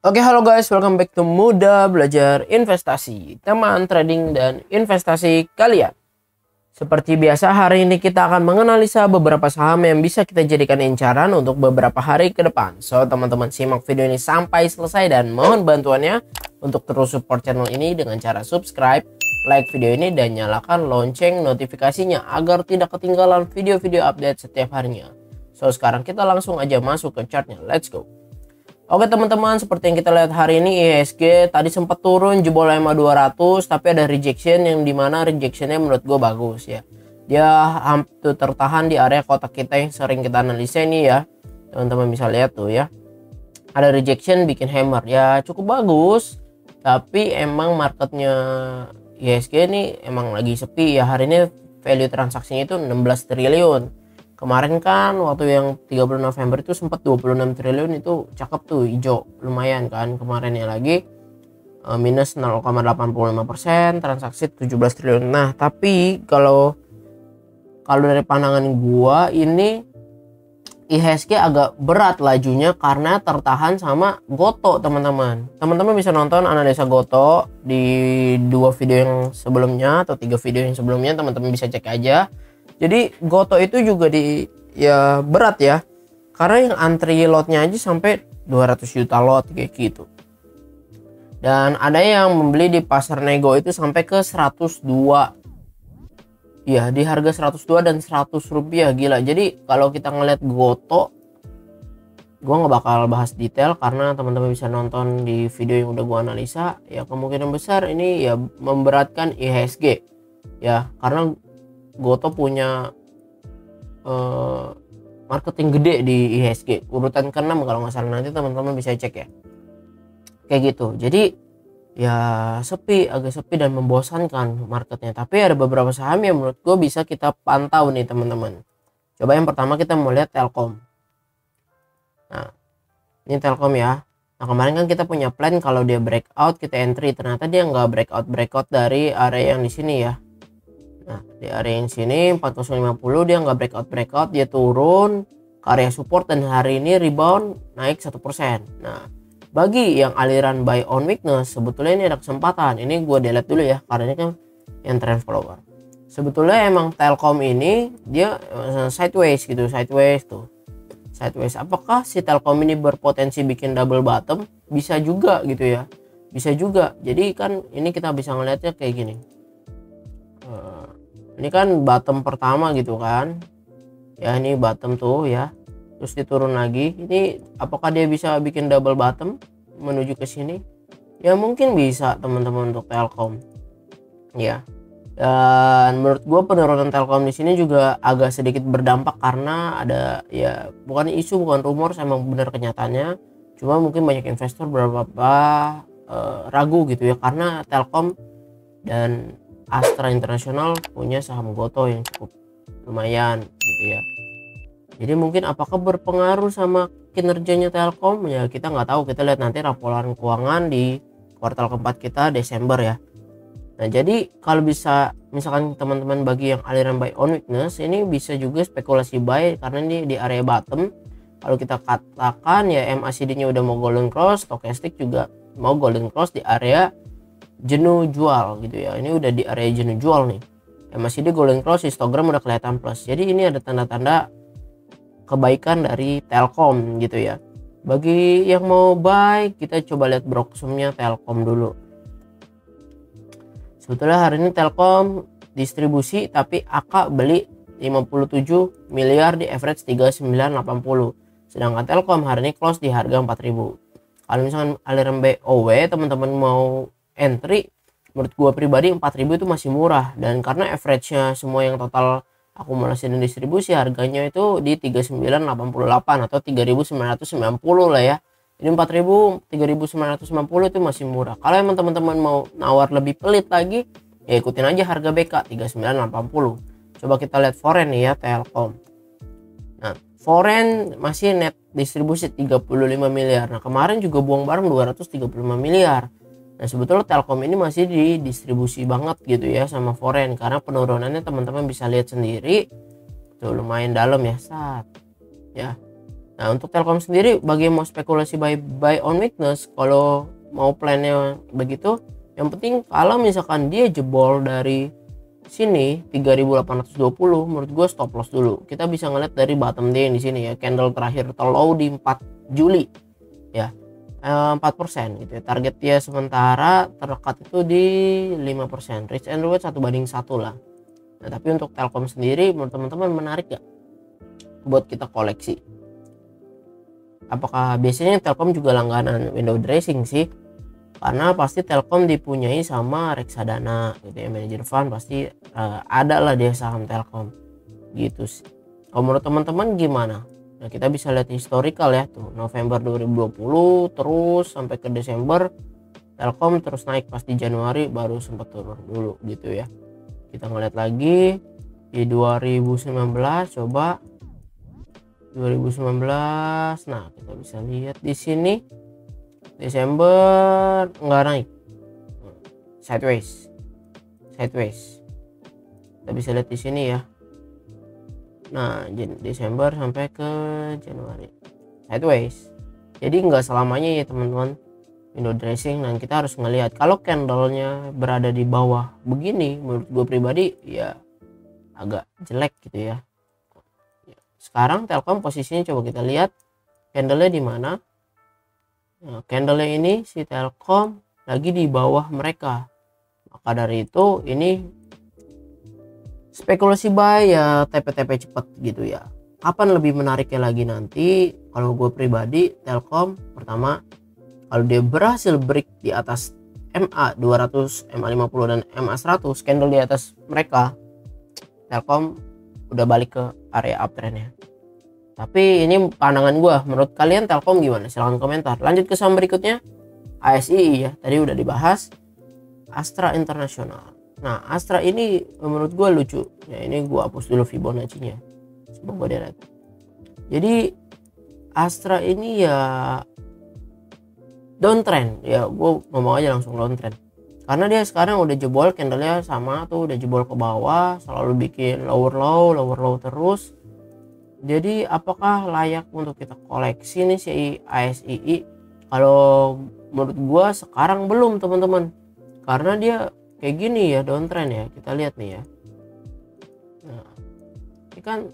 Oke, halo guys, welcome back to Muda Belajar Investasi, teman trading dan investasi kalian. Seperti biasa, hari ini kita akan menganalisa beberapa saham yang bisa kita jadikan incaran untuk beberapa hari ke depan. So, teman-teman simak video ini sampai selesai dan mohon bantuannya untuk terus support channel ini dengan cara subscribe, like video ini, dan nyalakan lonceng notifikasinya agar tidak ketinggalan video-video update setiap harinya. So, sekarang kita langsung aja masuk ke chartnya. Let's go. Oke teman-teman, seperti yang kita lihat hari ini IHSG tadi sempat turun jebol EMA 200, tapi ada rejection yang dimana rejectionnya menurut gue bagus ya. Dia hampir tertahan di area kotak kita yang sering kita analisa ini ya. Teman-teman bisa lihat tuh ya. Ada rejection bikin hammer ya, cukup bagus. Tapi emang marketnya IHSG ini emang lagi sepi ya. Hari ini value transaksinya itu 16 triliun. Kemarin kan waktu yang 30 November itu sempat 26 triliun, itu cakep tuh, hijau lumayan kan. Kemarinnya lagi minus 0,85%, transaksi 17 triliun. Nah tapi kalau dari pandangan gua ini IHSG agak berat lajunya karena tertahan sama Goto teman-teman. Teman-teman bisa nonton analisa Goto di 2 video yang sebelumnya atau 3 video yang sebelumnya, teman-teman bisa cek aja. Jadi Goto itu juga ya berat ya, karena yang antri lotnya aja sampai 200 juta lot kayak gitu. Dan ada yang membeli di pasar nego itu sampai ke 102. Ya, di harga 102 dan 100 rupiah, gila. Jadi kalau kita ngeliat Goto, gua nggak bakal bahas detail karena teman-teman bisa nonton di video yang udah gua analisa. Ya kemungkinan besar ini ya memberatkan IHSG ya, karena Goto punya marketing gede di IHSG, urutan ke-6 kalau nggak salah, nanti teman-teman bisa cek ya. Kayak gitu. Jadi ya agak sepi dan membosankan marketnya. Tapi ada beberapa saham yang menurut gue bisa kita pantau nih teman-teman. Coba yang pertama kita mau lihat Telkom. Nah ini Telkom ya. Nah kemarin kan kita punya plan kalau dia breakout kita entry, ternyata dia nggak breakout dari area yang di sini ya. Nah di area yang sini 4050 dia nggak breakout, dia turun ke area support dan hari ini rebound naik 1%. Nah bagi yang aliran buy on weakness, sebetulnya ini ada kesempatan. Ini gue delete dulu ya karena ini kan yang trend follower. Sebetulnya emang Telkom ini dia sideways gitu, sideways. Apakah si Telkom ini berpotensi bikin double bottom? Bisa juga gitu ya, bisa juga. Jadi kan ini kita bisa ngeliatnya kayak gini. Ini kan bottom pertama gitu kan ya, ini bottom tuh ya, terus diturun lagi. Ini apakah dia bisa bikin double bottom menuju ke sini? Ya mungkin bisa teman-teman untuk Telkom ya. Dan menurut gue penurunan Telkom di sini juga agak sedikit berdampak karena ada ya, bukan isu, bukan rumor, emang benar kenyataannya. Cuma mungkin banyak investor beberapa ragu gitu ya, karena Telkom dan Astra International punya saham Goto yang cukup lumayan gitu ya. Jadi mungkin apakah berpengaruh sama kinerjanya Telkom ya, kita nggak tahu. Kita lihat nanti laporan keuangan di kuartal keempat kita Desember ya. Nah jadi kalau bisa misalkan teman-teman bagi yang aliran buy on weakness, ini bisa juga spekulasi buy karena ini di area bottom. Kalau kita katakan ya MACD nya udah mau golden cross, stokastik juga mau golden cross di area jenuh jual gitu ya. Ini udah di area jenuh jual nih, MACD golden cross, histogram udah kelihatan plus. Jadi ini ada tanda-tanda kebaikan dari Telkom gitu ya. Bagi yang mau buy, kita coba lihat broksumnya Telkom dulu. Sebetulnya hari ini Telkom distribusi tapi AK beli 57 miliar di average 3980. Sedangkan Telkom hari ini close di harga 4000. Kalau misalkan aliran BOW teman-teman mau entry, menurut gua pribadi 4000 itu masih murah, dan karena average-nya semua yang total akumulasi dan distribusi harganya itu di 3988 atau 3990 lah ya. Ini 4000, 3990 itu masih murah. Kalau emang teman-teman mau nawar lebih pelit lagi ya ikutin aja harga BK 3980. Coba kita lihat foreign nih ya, Telkom. Nah foreign masih net distribusi 35 miliar. Nah kemarin juga buang bareng 235 miliar. Nah sebetulnya Telkom ini masih didistribusi banget gitu ya sama foreign, karena penurunannya teman-teman bisa lihat sendiri tuh lumayan dalam ya, ya Nah untuk Telkom sendiri bagi yang mau spekulasi buy on weakness, kalau mau plannya begitu, yang penting kalau misalkan dia jebol dari sini 3820, menurut gue stop loss dulu. Kita bisa ngeliat dari bottom day di sini ya, candle terakhir terlow di 4 Juli ya, 4% gitu ya. Target dia sementara terdekat itu di 5%, risk and reward 1:1 lah. Nah tapi untuk Telkom sendiri menurut teman-teman menarik gak buat kita koleksi? Apakah biasanya Telkom juga langganan window dressing sih, karena pasti Telkom dipunyai sama reksadana gitu ya, manajer fund pasti ada lah dia saham Telkom gitu sih. Kalau menurut teman-teman gimana? Nah kita bisa lihat historical ya, tuh November 2020 terus sampai ke Desember Telkom terus naik, pasti Januari baru sempat turun dulu gitu ya. Kita ngeliat lagi di 2019, coba 2019. Nah kita bisa lihat di sini Desember nggak naik, sideways. Kita bisa lihat di sini ya. Nah Desember sampai ke Januari sideways, jadi nggak selamanya ya teman-teman window dressing. Dan kita harus ngelihat kalau candlenya berada di bawah begini, menurut gue pribadi ya agak jelek gitu ya. Sekarang Telkom posisinya coba kita lihat candlenya di mana. Nah, candlenya ini si Telkom lagi di bawah mereka, maka dari itu ini spekulasi buy ya, TP-TP cepet gitu ya. Kapan lebih menariknya lagi nanti? Kalau gue pribadi Telkom pertama, kalau dia berhasil break di atas MA 200, MA 50 dan MA 100, candle di atas mereka, Telkom udah balik ke area uptrendnya. Tapi ini pandangan gua, menurut kalian Telkom gimana? Silahkan komentar. Lanjut ke saham berikutnya, ASI ya, tadi udah dibahas. Astra International. Nah Astra ini menurut gua lucu ya, ini gua hapus dulu Fibonacci-nya, semoga dia lihat. Jadi Astra ini ya downtrend ya, gua ngomong aja langsung downtrend. Karena dia sekarang udah jebol, candlenya sama tuh udah jebol ke bawah, selalu bikin lower low terus. Jadi apakah layak untuk kita koleksi nih si ASII? Kalau menurut gua sekarang belum teman-teman, karena dia kayak gini ya, downtrend ya. Kita lihat nih ya. Nah ini kan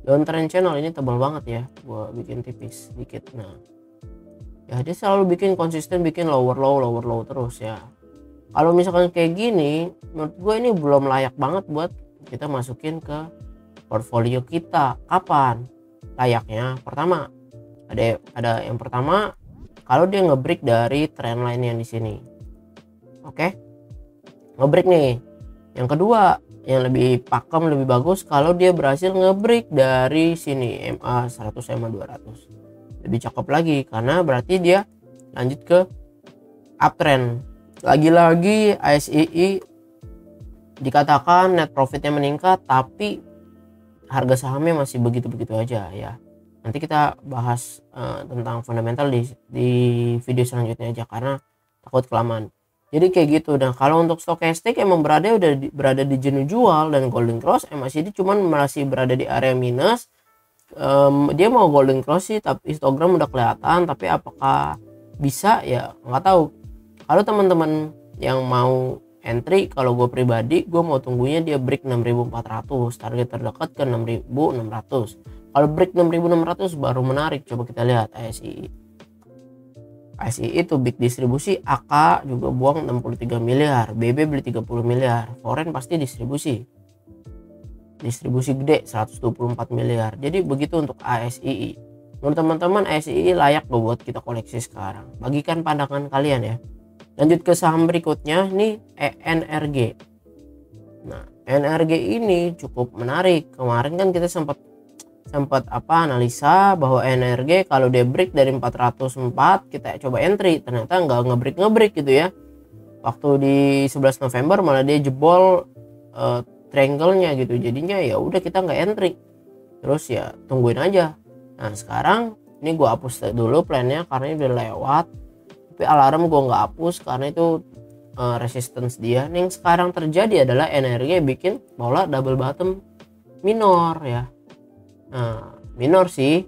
downtrend channel, ini tebal banget ya, gua bikin tipis dikit. Nah ya dia selalu bikin konsisten, bikin lower low terus ya. Kalau misalkan kayak gini, menurut gue ini belum layak banget buat kita masukin ke portfolio kita. Kapan layaknya? Pertama, ada yang pertama, kalau dia ngebreak dari trendline yang di sini. Oke, ngebreak nih. Yang kedua, yang lebih pakem, lebih bagus kalau dia berhasil ngebreak dari sini MA 100, MA 200. Lebih cakep lagi karena berarti dia lanjut ke uptrend. Lagi-lagi ASII dikatakan net profitnya meningkat, tapi harga sahamnya masih begitu-begitu aja ya. Nanti kita bahas tentang fundamental di video selanjutnya aja, karena takut kelamaan. Jadi kayak gitu. Dan kalau untuk stokastik emang berada di jenuh jual dan golden cross, MACD cuman masih berada di area minus. Dia mau golden cross sih, tapi histogram udah kelihatan, tapi apakah bisa ya nggak tahu. Kalau teman-teman yang mau entry, kalau gue pribadi gue mau tunggunya dia break 6400, target terdekat ke 6600. Kalau break 6600 baru menarik. Coba kita lihat ASI itu big distribusi, AK juga buang 63 miliar, BB beli 30 miliar, foreign pasti distribusi gede 124 miliar. Jadi begitu untuk ASI. Menurut teman-teman ASI layak buat kita koleksi sekarang. Bagikan pandangan kalian ya. Lanjut ke saham berikutnya nih, ENRG. Nah ENRG ini cukup menarik. Kemarin kan kita sempat analisa bahwa ENRG kalau dia break dari 404 kita coba entry, ternyata nggak ngebreak gitu ya. Waktu di 11 November malah dia jebol triangle-nya gitu. Jadinya ya udah kita nggak entry. Terus ya tungguin aja. Nah sekarang ini gua hapus dulu plannya karena ini udah lewat. Tapi alarm gue nggak hapus karena itu resistance dia. Yang sekarang terjadi adalah energi bikin bola double bottom minor ya. Nah minor sih,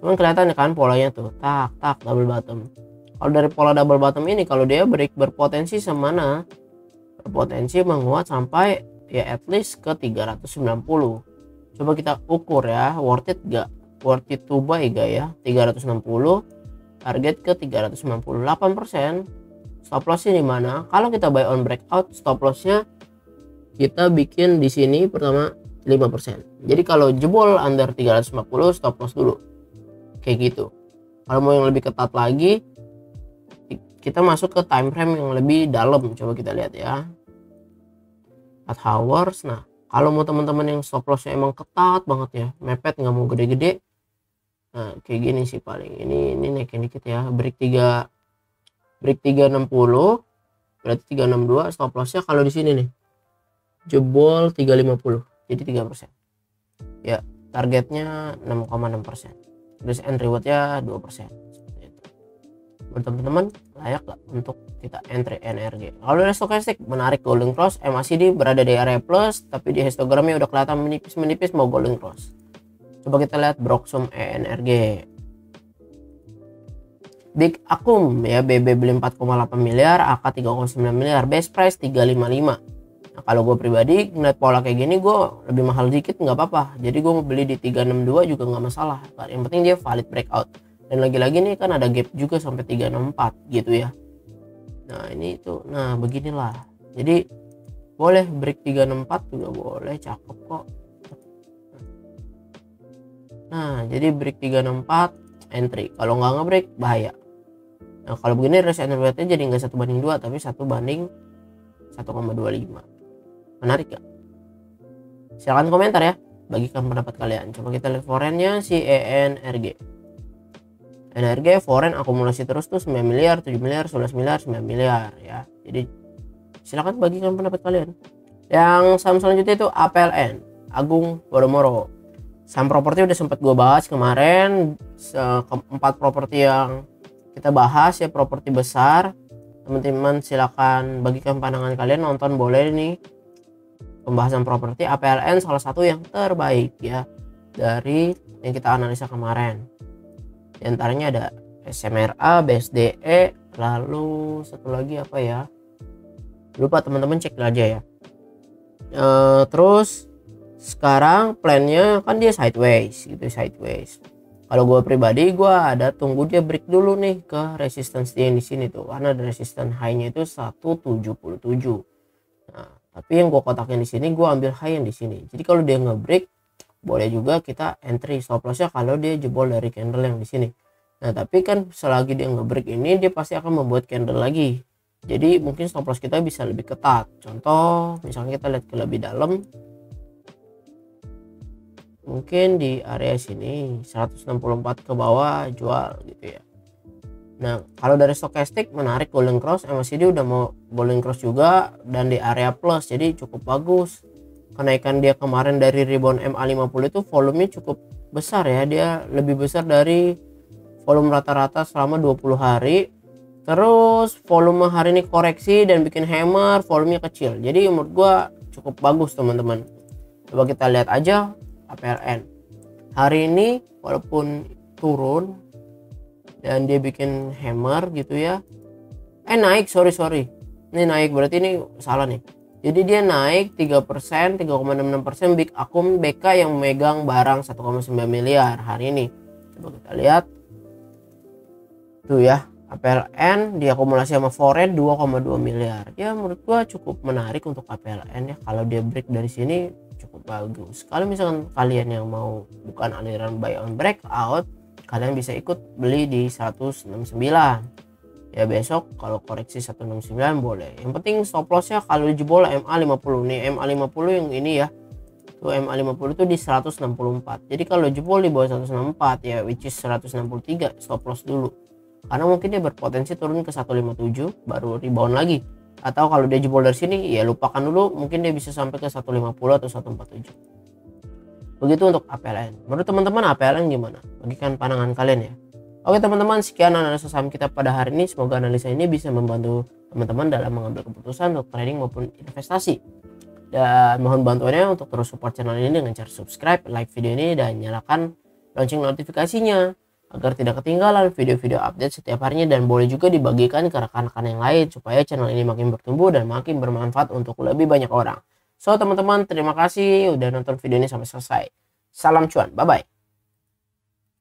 Cuman kelihatan ya kan polanya tuh, tak double bottom. Kalau dari pola double bottom ini, kalau dia break berpotensi semana, berpotensi menguat sampai ya at least ke 390. Coba kita ukur ya, worth it gak? Worth it to buy gak ya? 360, target ke 398%. Stop lossnya di mana? Kalau kita buy on breakout, stop lossnya kita bikin di sini pertama 5%. Jadi kalau jebol under 350, stop loss dulu. Kayak gitu. Kalau mau yang lebih ketat lagi, kita masuk ke time frame yang lebih dalam. Coba kita lihat ya, 4 hours. Nah, kalau mau teman-teman yang stop lossnya emang ketat banget ya, mepet, nggak mau gede-gede, nah kayak gini sih paling. Ini naikin dikit ya, break 360, berarti 362. Stop lossnya kalau di sini nih jebol 350, jadi 3%. Ya, targetnya 6,6%. Terus end rewardnya 2%. Buat teman-teman, layak gak untuk kita entry NRG? Kalau dari stokastik menarik golden cross, MACD berada di area plus, tapi di histogramnya udah kelihatan menipis mau golden cross. Coba kita lihat Broxum ENRG. Big Akum ya, BB beli 4,8 miliar, AK 3,9 miliar, base price 355. Nah, kalau gue pribadi ngeliat pola kayak gini, gue lebih mahal dikit nggak apa-apa. Jadi gue mau beli di 362 juga nggak masalah. Yang penting dia valid breakout. Dan lagi-lagi nih kan ada gap juga sampai 364 gitu ya. Nah ini itu, nah beginilah. Jadi boleh break 364 juga boleh, cakep kok. Nah jadi break 364 entry. Kalau nggak ngebreak bahaya. Nah kalau begini risk and rewardnya jadi nggak 1:2 tapi 1:1,25. Menarik gak? Silahkan komentar ya, bagikan pendapat kalian. Coba kita lihat forennya si ENRG. NRG foreign akumulasi terus tuh 9 miliar, 7 miliar, 11 miliar, 9 miliar ya. Jadi silakan bagikan pendapat kalian. Yang saham selanjutnya itu APLN, Agung Podomoro. Saham properti udah sempat gue bahas kemarin, 4 properti yang kita bahas ya, properti besar. Teman-teman silakan bagikan pandangan kalian, nonton boleh nih pembahasan properti. APLN salah satu yang terbaik ya dari yang kita analisa kemarin. Di antaranya ada SMRA, BSDE, lalu satu lagi apa ya, lupa, teman-teman cek aja ya. Terus sekarang plannya kan dia sideways gitu, sideways. Kalau gue pribadi, gue ada tunggu dia break dulu nih ke resistance dia yang di sini tuh, karena ada resistance high-nya itu 177. Nah, tapi yang gue kotakin di sini, gue ambil high yang di sini. Jadi kalau dia nge-break, boleh juga kita entry stop lossnya kalau dia jebol dari candle yang di sini. Nah, tapi kan selagi dia nge-break ini, dia pasti akan membuat candle lagi. Jadi mungkin stop loss kita bisa lebih ketat. Contoh, misalnya kita lihat ke lebih dalam, mungkin di area sini 164 ke bawah jual gitu ya. Nah kalau dari stokastik menarik golden cross, MACD udah mau golden cross juga dan di area plus, jadi cukup bagus. Kenaikan dia kemarin dari rebound MA50 itu volumenya cukup besar ya, dia lebih besar dari volume rata-rata selama 20 hari. Terus volume hari ini koreksi dan bikin hammer, volumenya kecil, jadi menurut gua cukup bagus teman-teman. Coba kita lihat aja APLN hari ini, walaupun turun dan dia bikin hammer gitu ya, naik, sorry ini naik, berarti ini salah nih. Jadi dia naik 3%, 3,66%. Big Akum BK yang memegang barang 1,9 miliar hari ini. Coba kita lihat tuh ya, APLN diakumulasi sama foreign 2,2 miliar. Ya menurut gua cukup menarik untuk APLN ya, kalau dia break dari sini cukup bagus. Kalau misalkan kalian yang mau bukan aliran buy on breakout, kalian bisa ikut beli di 169 ya. Besok kalau koreksi 169 boleh, yang penting stop lossnya kalau jebol MA50 nih. MA50 yang ini ya tuh, MA50 tuh di 164. Jadi kalau jebol di bawah 164 ya, which is 163, stop loss dulu, karena mungkin dia berpotensi turun ke 157 baru rebound lagi. Atau kalau dia jebol dari sini ya lupakan dulu, mungkin dia bisa sampai ke 150 atau 147. Begitu untuk APLN. Menurut teman-teman APLN gimana? Bagikan pandangan kalian ya. Oke teman-teman, sekian analisa saham kita pada hari ini. Semoga analisa ini bisa membantu teman-teman dalam mengambil keputusan untuk trading maupun investasi. Dan mohon bantuannya untuk terus support channel ini dengan cara subscribe, like video ini, dan nyalakan lonceng notifikasinya. agar tidak ketinggalan video-video update setiap harinya, dan boleh juga dibagikan ke rekan-rekan yang lain supaya channel ini makin bertumbuh dan makin bermanfaat untuk lebih banyak orang. So teman-teman, terima kasih udah nonton video ini sampai selesai. Salam cuan, bye bye.